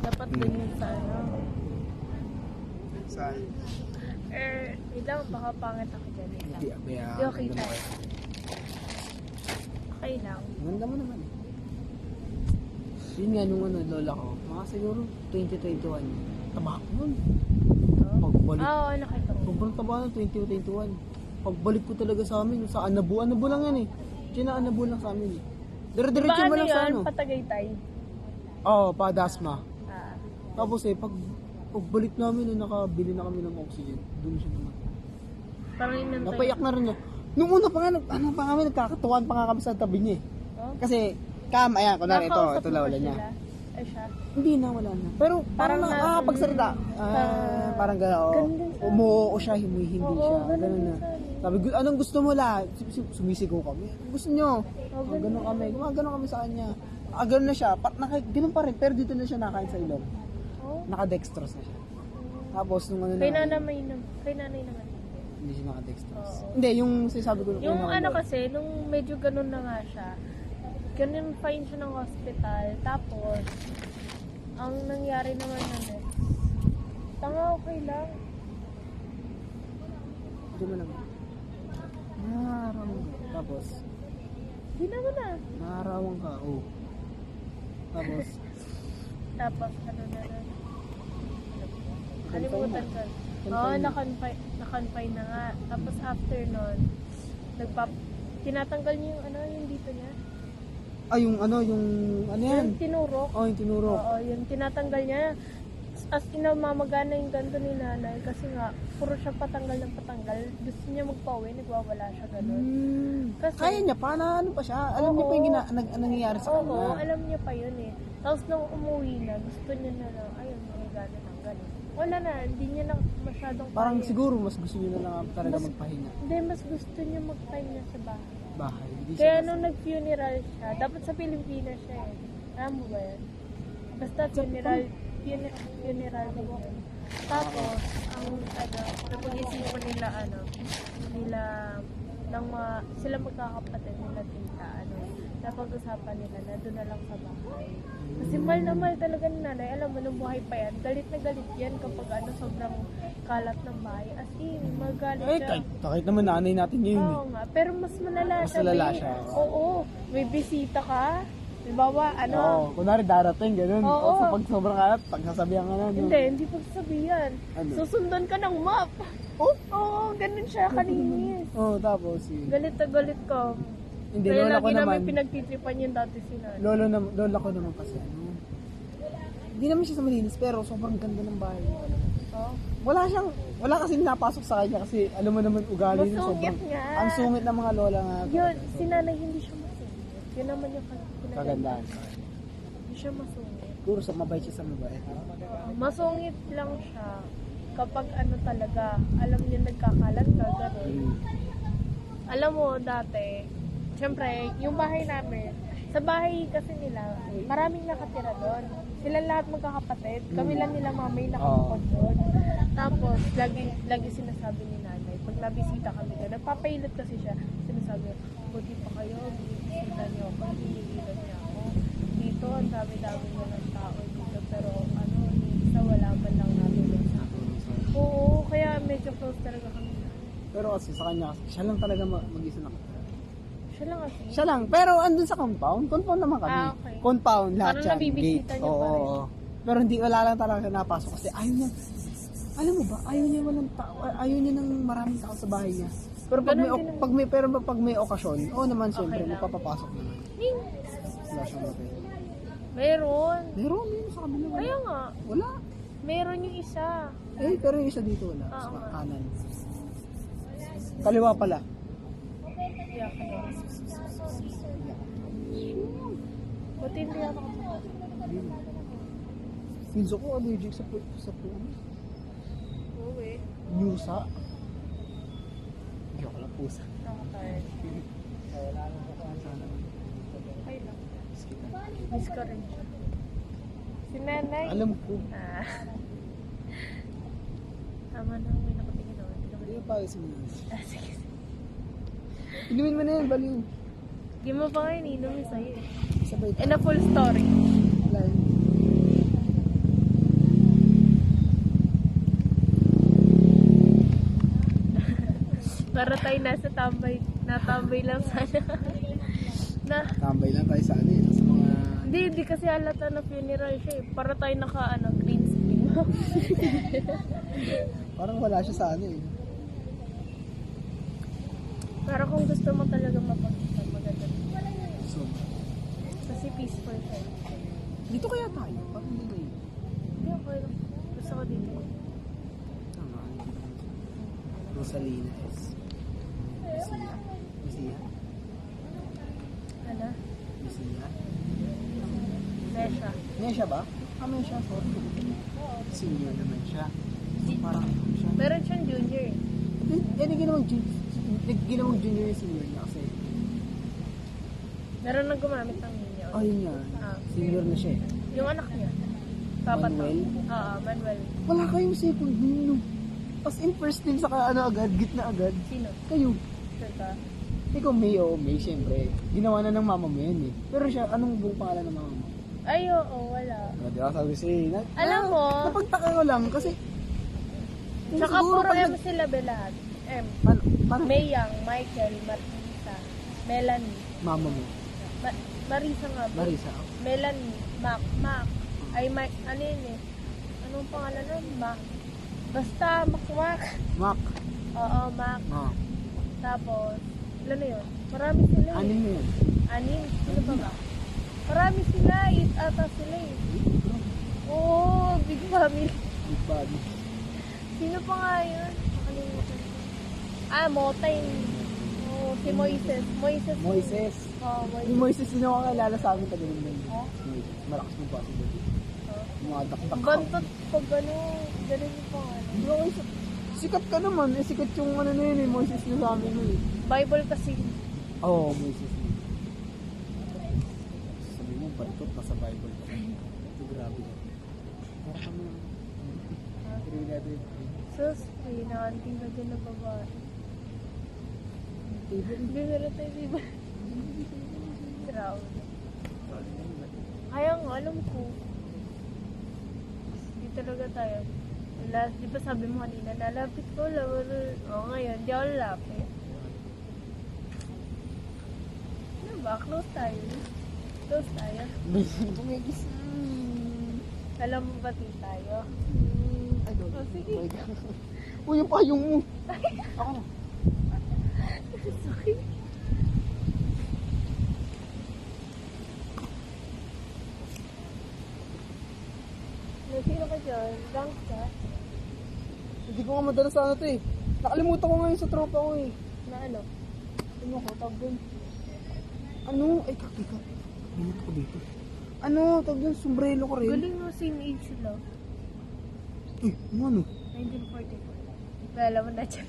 Dapat din yun sa ano. Saan? Ilang baka pangit ako dyan. Hindi, abaya. Hindi, okay tayo. Okay lang. Ganda mo naman. Yun nga nung ano, lola ko. Mga siguro 2021. Taba ko nun. Pagbalik. Oo, nakita ko. Sobrang taba nun, 2021. Pagbalik ko talaga sa amin, sa Anabu. Anabu lang yan eh. China Anabu lang sa amin eh. Dire-diretso mo lang sa ano. Patagaytay? Oo, pa Dasma. Ah. Tapos eh, pagbalik namin, nakabili na kami ng oxygen. Doon siya naman. Parang yun nang Napayak na rin niya. Nung una pa nga, ano pa kami, nagkakatuwan pa nga kami sa tabi niya eh. Oh? Kasi, ayan, kunwari ito Nakausap mo lawala ba niya. sila? Ay siya. Hindi na, wala na. Pero parang nakakapagsalita. Parang gano'n, umuo siya, hindi Oo, siya. ganun Gano'n na. din sa amin. Sabi, anong gusto mo la? Sumisigaw kami. Anong gusto nyo? ganun. Gano'n kami. Gumagano kami sa kanya. Gano'n na siya. Gano'n pa rin. Pero dito na siya nakain sa ilong. Oh? Naka-dextrose na siya. Tapos nung ano Kay na. nanay naman. Hindi siya naka-dextrose. Oo. Hindi, yung sinasabi ko. Yung ano kasi, nung medyo ganun na nga siya, ganun fine siya ng hospital. Tapos, ang nangyari naman na next, tanga okay lang. Hindi mo naman. Nararamang ka. Tapos, Di naman na. nararawang ka. Oh. Tapos, Tapos, ano na na. Kalimutan ko. Oo, na-confine na nga. Tapos after nun, tinatanggal niya yung ano, yung dito niya. yung ano yan? Yung tinurok. Oh, yung tinurok. Oo, yung tinatanggal niya. As inamamagana yung ganto ni nanay kasi nga, puro siya patanggal ng patanggal. Gusto niya magpauwi, nagwawala siya ganun. Kasi, Kaya niya pa, na ano pa siya? Alam niya pa yung nangyayari sa kanya. Oo, alam niya pa yun eh. Tapos nung umuwi na, gusto niya na lang, ayun, may gana ng ganun. Wala na, hindi niya na masyadong Parang kaya. siguro mas gusto niya na lang talaga magpahinga. Hindi, mas gusto niya magpahinga sa bahay. Bahay. Hindi Kaya siya nung nag-funeral siya, dapat sa Pilipinas siya eh. Alam mo ba yan? Basta funeral din yun. Tapos, ang ano, napag-isipan nila sila magkakapatid nila tita, napag-usapan nila na doon na lang sa bahay. Kasi mahal na mahal talaga ni nanay. Alam mo, nung buhay pa yan, galit na galit yan kapag sobrang kalat ng bahay. As in, magalit siya. kahit naman nanay natin yun. Oo nga, pero mas malala Mas siya. malala may- siya. Oo, may bisita ka. Halimbawa, Oo, kunwari darating, ganun. Oo. O pag sobrang kalat, pagsasabihan ka na. no? hindi pagsasabihan. Ano? Susundan ka ng map. Oh? Oo, ganun siya kalinis. Oo, tapos Galit na galit ka. hindi, Kaya lola ko lagi naman. namin pinagtitripan yun dati si nanay. Lola ko naman kasi hindi naman siya sa malinis, pero sobrang ganda ng bahay. Oo. Wala kasi napasok sa kanya kasi alam mo naman ugali niya Masungit sobrang. nga. Ang sungit ng mga lola nga. Yun, si nanay hindi siya masungit. Yun naman yung Kagandaan. Hindi siya masungit. Siguro sa mabait siya sa mabait. Masungit lang siya kapag talaga, alam niya nagkakalat ka, gano'n. Alam mo, dati, syempre, yung bahay namin, sa bahay kasi nila, maraming nakatira doon. Sila lahat magkakapatid. Kami lang nila mamay nakakapod doon. Tapos, lagi sinasabi ni nanay, pag nabisita kami doon, nagpapailot kasi siya, sinasabi, buti pa kayo, bisita niyo ako, hinihilan niya ako. Dito, ang dami-dami niya ng tao dito, pero isa wala man lang namin sa akin. Oo, kaya medyo close talaga kami. Pero kasi sa kanya, siya lang talaga mag-isa na. Siya lang kasi. Siya lang, pero andun sa compound. Compound naman kami. Okay. Compound, lahat Parang yan. nabibisita Gate. niyo pa rin. Oo. Pero wala lang talaga napasok kasi ayaw niya. Alam mo ba, ayaw niya walang tao. Ayaw niya ng maraming tao sa bahay niya. Pero pag may okasyon, naman siyempre, lang. magpapapasok naman. Wala siyang mapay. Meron. Meron sa kabila. Kaya nga, Wala. meron yung isa. Pero yung isa dito wala. Oo Sa nga. kanan. Kaliwa pala. Yeah, kaya. Buti hindi ako Pinso ko allergic sa puno. Oo eh. Nyusa. Joke lang, pusa. Nakatired. Wala lang ako sana. Okay lang. Miss ko rin siya. Si nanay. Alam ko. Tama na, may nakatingin ako. Hindi pa kasi mo. Sige. Inumin mo na yan, baliw. Hindi mo pa kayo ininom yung sa'yo eh. Sabay. And a full story. Wala yun. Para tayo nasa tambay. Natambay lang sana. na, Tambay lang tayo sa ano eh. Sa mga... hindi kasi halata na funeral siya eh. Para tayo naka, green screen. Parang wala siya sa ano eh. Pero kung gusto mo talaga mapakita, maganda. So, Kasi peaceful siya. dito kaya tayo? Parang hindi na Hindi ako lang. Gusto ko dito. Tama. Rosalina S. Lucia. Lucia. Ano? Lucia. Nesha. Nesha ba? Nesha, sorry. Senior naman siya. Parang ano siya. Meron siyang junior eh. Ginawang junior yung senior niya kasi. Meron nang gumamit ng ninyo. Oh, yun yan. Ah. Senior na siya eh. Yung anak niya. Papa to. Manuel? Oo, Manuel. Wala kayong second name, no? As in first name saka ano agad, gitna agad. Sino? Kayo. Sure ka? Ikaw, May, May, syempre. Ginawa na ng mama mo yan eh. Pero siya, anong buong pangalan ng mama mo? Ay, oo, wala. Di ba sabi siya Alam mo, napagtaka ko lang kasi... Tsaka siguro puro pag M sila lahat. M. Parang Mayang, Michael, Marisa, Melanie. mama mo. Marisa nga ba? Marisa. Melanie, Mac. Ay, ano yun eh? Anong pangalan nun? Mac. Basta, Mac. Mac. Oo, Mac. Ah. Tapos, ilan na yun? Marami sila eh. Anin mo yun? Anim? Sino ba ba? Marami sila. 8 ata sila eh. Oo, big family. Big body. Sino pa nga yun? Nakalimutan ko. Motay. Oo, si Moises. Moises. Oo, Yung Moises. Moises, sino ka kilala sa amin taga ng Oh? Malakas mo pa si Bobby. Mga dakdak Ang ka. bantot pag ganun yung pangalan. Hindi ako sikat ka naman. Sikat yung ano na yun eh. Moises na sa amin nun eh. Bible kasi. Oo, Moises. Sabi mo, bantot nasa Bible. Ito grabe. Para kami. Pero natin. Sus, pinakanting na din na babae. Hindi meron tayo, diba? Traum. Kaya nga, alam ko. Hindi talaga tayo. Di ba sabi mo kanina, nalapit ko, ngayon, di ako lalapit. Ano ba? Close tayo. Close tayo. Bumigis. Alam mo ba tayo? I don't know. Oh, sige. Oh my God. Uy, yung payong mo. Ako na. Sorry. Sino ka dyan? Drunk ka? Hindi ko nga madalas sa ano to eh. Nakalimutan ko ngayon sa tropa ko eh. Na ano? Ano ko, tawag doon? Ano? Ay, kakika. Minute ko dito. Ano? Tawag doon, sombrero ko rin. Galing mo, same age sila. Uy, ano? 1944. Kaya alam mo na dyan.